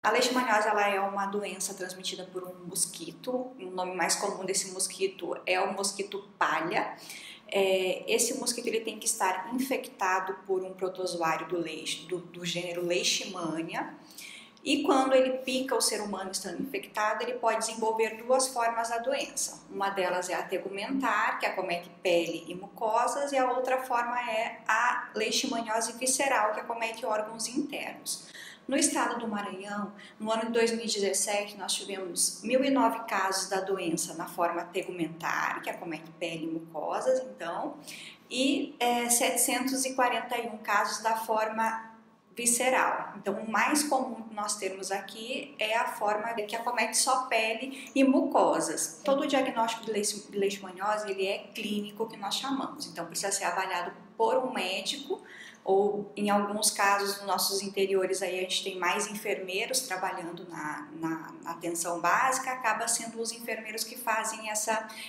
A leishmaniose ela é uma doença transmitida por um mosquito. O nome mais comum desse mosquito é o mosquito palha. Esse mosquito ele tem que estar infectado por um protozoário do gênero Leishmania. E quando ele pica o ser humano estando infectado, ele pode desenvolver duas formas da doença. Uma delas é a tegumentar, que acomete pele e mucosas, e a outra forma é a leishmaniose visceral, que acomete órgãos internos. No estado do Maranhão, no ano de 2017, nós tivemos 1.009 casos da doença na forma tegumentar, que acomete pele e mucosas, então, e 741 casos da forma visceral. Então, o mais comum que nós temos aqui é a forma que acomete só pele e mucosas. Todo o diagnóstico de leishmaniose ele é clínico, que nós chamamos. Então, precisa ser avaliado por um médico, ou em alguns casos, nos nossos interiores, aí a gente tem mais enfermeiros trabalhando na atenção básica, acaba sendo os enfermeiros que fazem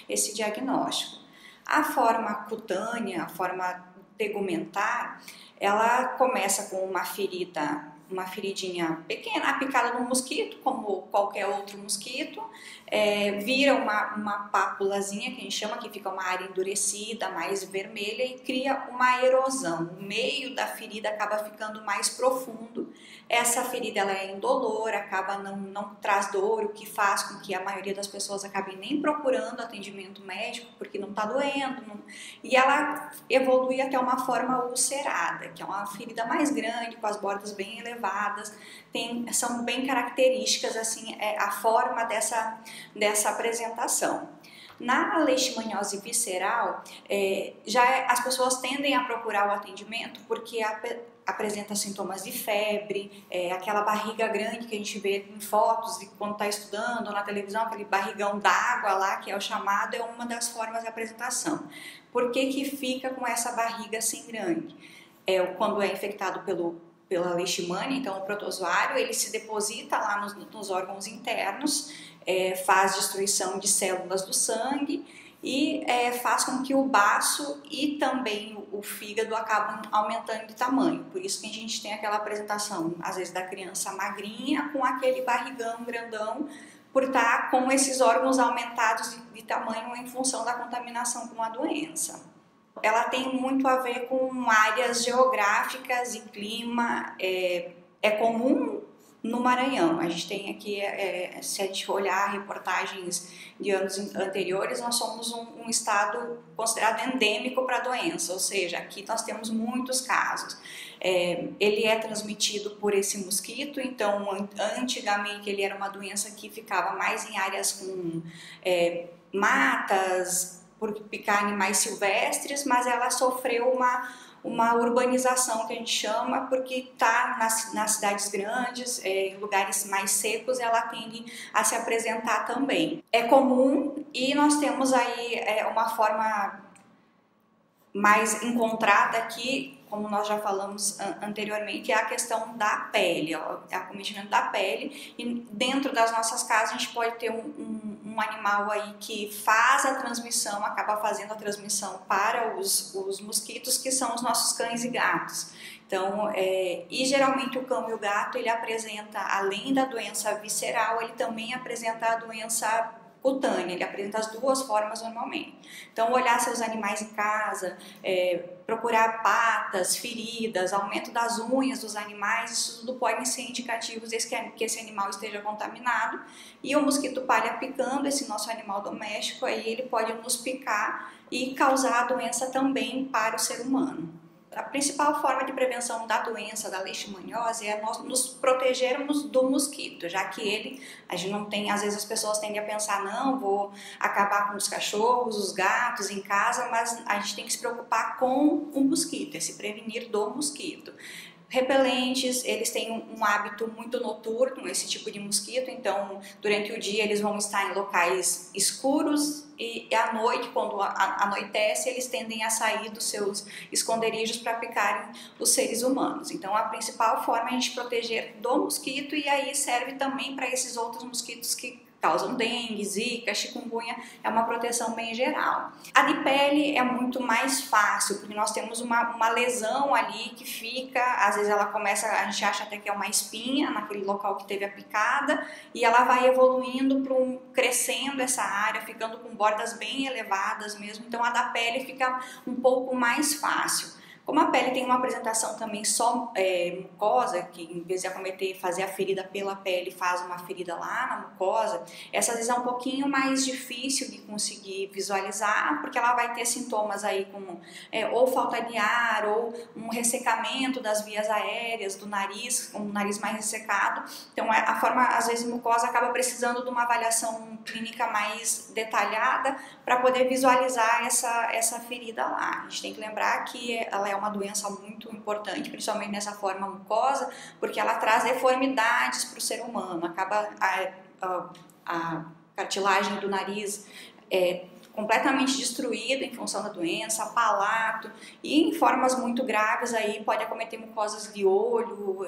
esse diagnóstico. A forma cutânea, a forma tegumentar, ela começa com uma feridinha pequena, a picada de um mosquito, como qualquer outro mosquito, vira uma pápulazinha, que a gente chama, que fica uma área endurecida, mais vermelha, e cria uma erosão. O meio da ferida acaba ficando mais profundo. Essa ferida ela é indolor, acaba não traz dor, o que faz com que a maioria das pessoas acabe nem procurando atendimento médico, porque não está doendo, e ela evolui até uma forma ulcerada, que é uma ferida mais grande, com as bordas bem elevadas, são bem características assim, a forma dessa apresentação. Na leishmaniose visceral, as pessoas tendem a procurar o atendimento porque apresenta sintomas de febre, aquela barriga grande que a gente vê em fotos de quando está estudando ou na televisão, aquele barrigão d'água lá, que é o chamado, é uma das formas de apresentação. Por que fica com essa barriga assim grande? Quando é infectado pela leishmania, então o protozoário ele se deposita lá nos órgãos internos, faz destruição de células do sangue e faz com que o baço e também o fígado acabem aumentando de tamanho. Por isso que a gente tem aquela apresentação, às vezes, da criança magrinha com aquele barrigão grandão, por estar com esses órgãos aumentados de tamanho em função da contaminação com a doença. Ela tem muito a ver com áreas geográficas e clima. É comum no Maranhão. A gente tem aqui, se a gente olhar reportagens de anos anteriores, nós somos um estado considerado endêmico para a doença, ou seja, aqui nós temos muitos casos. Ele é transmitido por esse mosquito, então antigamente ele era uma doença que ficava mais em áreas com matas, por picar animais silvestres, mas ela sofreu uma urbanização, que a gente chama, porque está nas cidades grandes, em lugares mais secos, ela tende a se apresentar também. É comum e nós temos aí uma forma mais encontrada aqui, como nós já falamos anteriormente, é a questão da pele, acometimento da pele, e dentro das nossas casas a gente pode ter um animal aí que faz a transmissão, acaba fazendo a transmissão para os mosquitos, que são os nossos cães e gatos. Então, e geralmente o cão e o gato, ele apresenta, além da doença visceral, ele também apresenta a doença cutânea, ele apresenta as duas formas normalmente. Então, olhar seus animais em casa, procurar patas, feridas, aumento das unhas dos animais, isso tudo podem ser indicativos que esse animal esteja contaminado. E o mosquito palha picando, esse nosso animal doméstico, aí ele pode nos picar e causar a doença também para o ser humano. A principal forma de prevenção da doença da leishmaniose é nós nos protegermos do mosquito, já que a gente não tem, às vezes as pessoas tendem a pensar, não, vou acabar com os cachorros, os gatos em casa, mas a gente tem que se preocupar com o mosquito, se prevenir do mosquito. Repelentes, eles têm um hábito muito noturno, esse tipo de mosquito, então durante o dia eles vão estar em locais escuros e à noite, quando anoitece, eles tendem a sair dos seus esconderijos para picarem os seres humanos. Então a principal forma é a gente proteger do mosquito, e aí serve também para esses outros mosquitos que causam dengue, zika, chikungunya, é uma proteção bem geral. A de pele é muito mais fácil, porque nós temos uma lesão ali que fica, às vezes ela começa, a gente acha até que é uma espinha naquele local que teve a picada, e ela vai evoluindo, crescendo essa área, ficando com bordas bem elevadas mesmo, então a da pele fica um pouco mais fácil. Como a pele tem uma apresentação também só mucosa, que em vez de fazer a ferida pela pele, faz uma ferida lá na mucosa, essa às vezes é um pouquinho mais difícil de conseguir visualizar, porque ela vai ter sintomas aí como ou falta de ar, ou um ressecamento das vias aéreas, do nariz, um nariz mais ressecado. Então a forma, às vezes, mucosa acaba precisando de uma avaliação clínica mais detalhada para poder visualizar essa ferida lá. A gente tem que lembrar que ela é uma doença muito importante, principalmente nessa forma mucosa, porque ela traz deformidades para o ser humano, acaba a cartilagem do nariz completamente destruída em função da doença, palato, e em formas muito graves aí pode acometer mucosas de olho,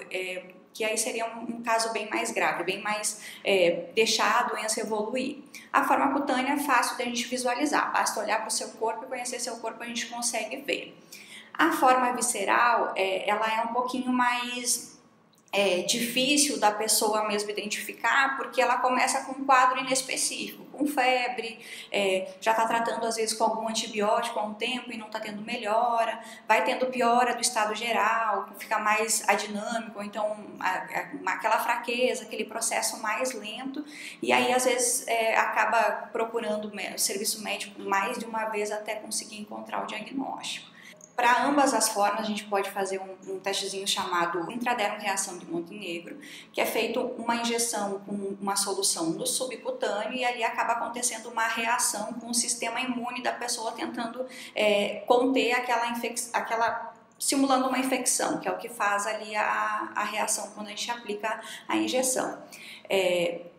que aí seria um caso bem mais grave, bem mais deixar a doença evoluir. A forma cutânea é fácil da gente visualizar, basta olhar para o seu corpo e conhecer seu corpo, a gente consegue ver. A forma visceral, ela é um pouquinho mais difícil da pessoa mesmo identificar, porque ela começa com um quadro inespecífico, com febre, já está tratando às vezes com algum antibiótico há um tempo e não está tendo melhora, vai tendo piora do estado geral, fica mais adinâmico, então aquela fraqueza, aquele processo mais lento, e aí às vezes acaba procurando o serviço médico mais de uma vez até conseguir encontrar o diagnóstico. Para ambas as formas, a gente pode fazer um testezinho chamado intradermo reação de Montenegro, que é feito uma injeção com uma solução no subcutâneo e ali acaba acontecendo uma reação com o sistema imune da pessoa tentando conter simulando uma infecção, que é o que faz ali a reação quando a gente aplica a injeção.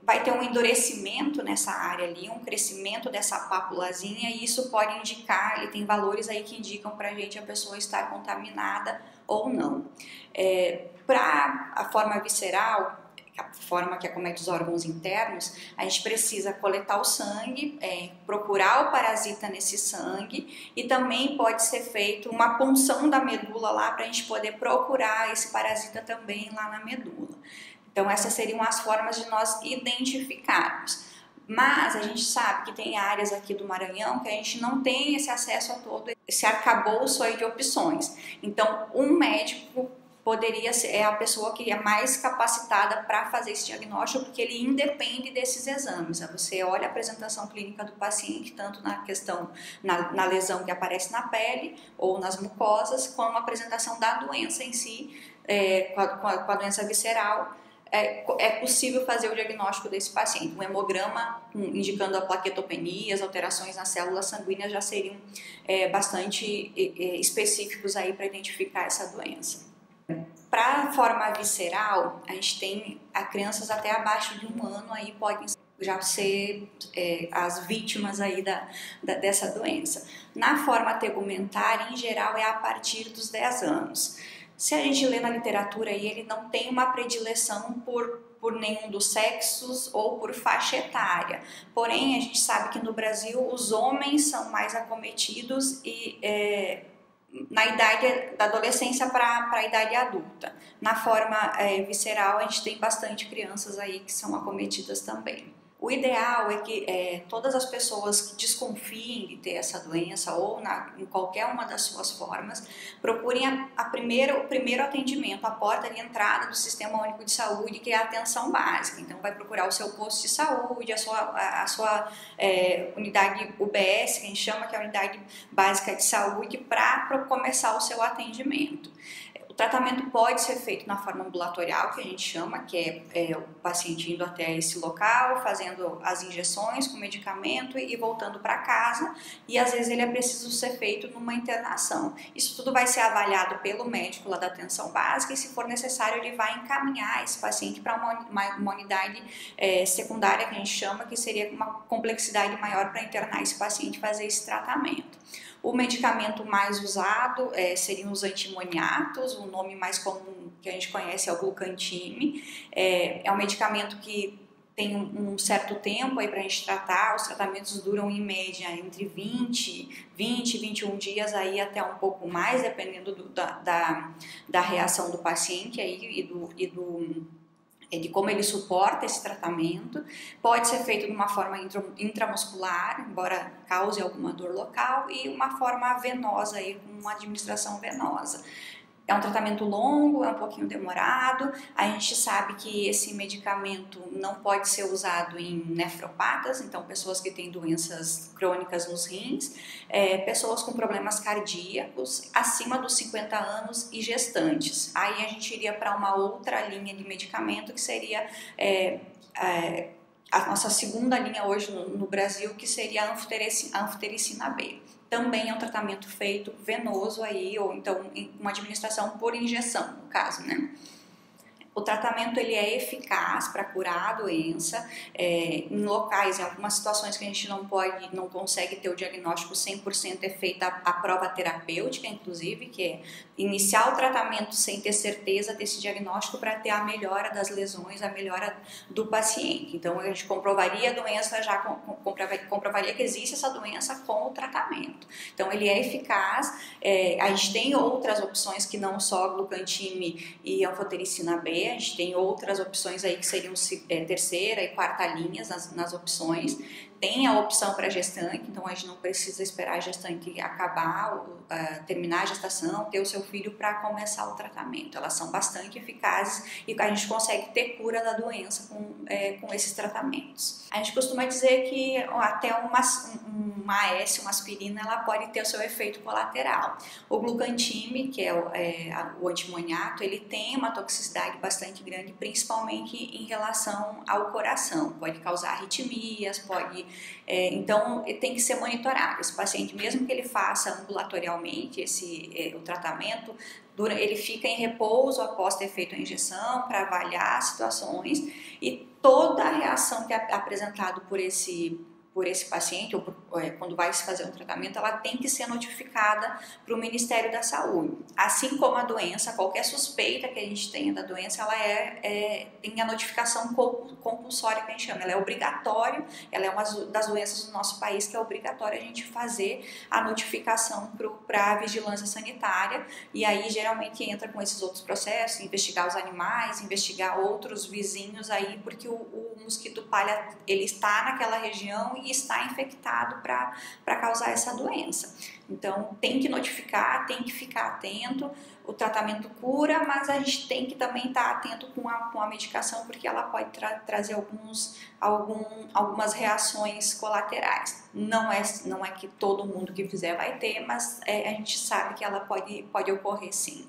Vai ter um endurecimento nessa área ali, um crescimento dessa pápulazinha, e isso pode indicar, ele tem valores aí que indicam pra gente a pessoa estar contaminada ou não. Para a forma visceral, a forma que acomete os órgãos internos, a gente precisa coletar o sangue, procurar o parasita nesse sangue, e também pode ser feito uma punção da medula lá para a gente poder procurar esse parasita também lá na medula. Então essas seriam as formas de nós identificarmos. Mas a gente sabe que tem áreas aqui do Maranhão que a gente não tem esse acesso a todo esse arcabouço aí de opções. Então um médico poderia ser a pessoa que é mais capacitada para fazer esse diagnóstico, porque ele independe desses exames. Você olha a apresentação clínica do paciente, tanto na questão, na lesão que aparece na pele ou nas mucosas, como a apresentação da doença em si, com a doença visceral. É possível fazer o diagnóstico desse paciente. Um hemograma indicando a plaquetopenia, as alterações nas células sanguíneas já seriam bastante específicos aí para identificar essa doença. Para a forma visceral, a gente tem crianças até abaixo de 1 ano aí podem já ser as vítimas aí dessa doença. Na forma tegumentar, em geral, é a partir dos 10 anos. Se a gente lê na literatura aí, ele não tem uma predileção por nenhum dos sexos ou por faixa etária. Porém, a gente sabe que no Brasil os homens são mais acometidos e na idade da adolescência para a idade adulta. Na forma visceral, a gente tem bastante crianças aí que são acometidas também. O ideal é que todas as pessoas que desconfiem de ter essa doença ou em qualquer uma das suas formas, procurem o primeiro atendimento, a porta de entrada do Sistema Único de Saúde, que é a atenção básica. Então vai procurar o seu posto de saúde, a sua unidade UBS, que a gente chama que é a Unidade Básica de Saúde, para começar o seu atendimento. O tratamento pode ser feito na forma ambulatorial, que a gente chama, que é o paciente indo até esse local, fazendo as injeções com medicamento e voltando para casa, e às vezes ele é preciso ser feito numa internação. Isso tudo vai ser avaliado pelo médico lá da atenção básica, e se for necessário ele vai encaminhar esse paciente para uma unidade secundária, que a gente chama, que seria uma complexidade maior para internar esse paciente e fazer esse tratamento. O medicamento mais usado seriam os antimoniatos, o nome mais comum que a gente conhece é o glucantime. É um medicamento que tem um certo tempo aí para a gente tratar. Os tratamentos duram em média entre 20 e 21 dias aí até um pouco mais, dependendo da reação do paciente aí de como ele suporta esse tratamento. Pode ser feito de uma forma intramuscular, embora cause alguma dor local, e uma forma venosa, aí, com uma administração venosa. É um tratamento longo, é um pouquinho demorado. A gente sabe que esse medicamento não pode ser usado em nefropatas, então pessoas que têm doenças crônicas nos rins, pessoas com problemas cardíacos, acima dos 50 anos e gestantes. Aí a gente iria para uma outra linha de medicamento que seria a nossa segunda linha hoje no Brasil, que seria a anfotericina B. Também é um tratamento feito venoso aí, ou então uma administração por injeção, no caso, né? O tratamento ele é eficaz para curar a doença, em locais, em algumas situações que a gente não consegue ter o diagnóstico 100%, é feita a prova terapêutica, inclusive, que é iniciar o tratamento sem ter certeza desse diagnóstico para ter a melhora das lesões, a melhora do paciente. Então, a gente comprovaria a doença, comprovaria que existe essa doença com o tratamento. Então, ele é eficaz. A gente tem outras opções que não só glucantime e anfotericina B. A gente tem outras opções aí que seriam terceira e quarta linhas nas opções. Tem a opção para gestante, então a gente não precisa esperar a gestante acabar, terminar a gestação, ter o seu filho para começar o tratamento. Elas são bastante eficazes e a gente consegue ter cura da doença com esses tratamentos. A gente costuma dizer que até uma AS, uma aspirina, ela pode ter o seu efeito colateral. O glucantime, que é o antimoniato, ele tem uma toxicidade bastante grande, principalmente em relação ao coração. Pode causar arritmias, então tem que ser monitorado. Esse paciente, mesmo que ele faça ambulatorialmente o tratamento, ele fica em repouso após ter feito a injeção para avaliar as situações, e toda a reação que é apresentada por esse paciente, ou quando vai se fazer um tratamento, ela tem que ser notificada para o Ministério da Saúde. Assim como a doença, qualquer suspeita que a gente tenha da doença, ela tem a notificação compulsória, que a gente chama. Ela é obrigatória, ela é uma das doenças do nosso país que é obrigatório a gente fazer a notificação para a vigilância sanitária, e aí geralmente entra com esses outros processos, investigar os animais, investigar outros vizinhos aí, porque o mosquito palha, ele está naquela região e está infectado para causar essa doença. Então tem que notificar, tem que ficar atento. O tratamento cura, mas a gente tem que também estar atento com a medicação, porque ela pode trazer algumas reações colaterais. Não é que todo mundo que fizer vai ter, mas a gente sabe que ela pode ocorrer sim.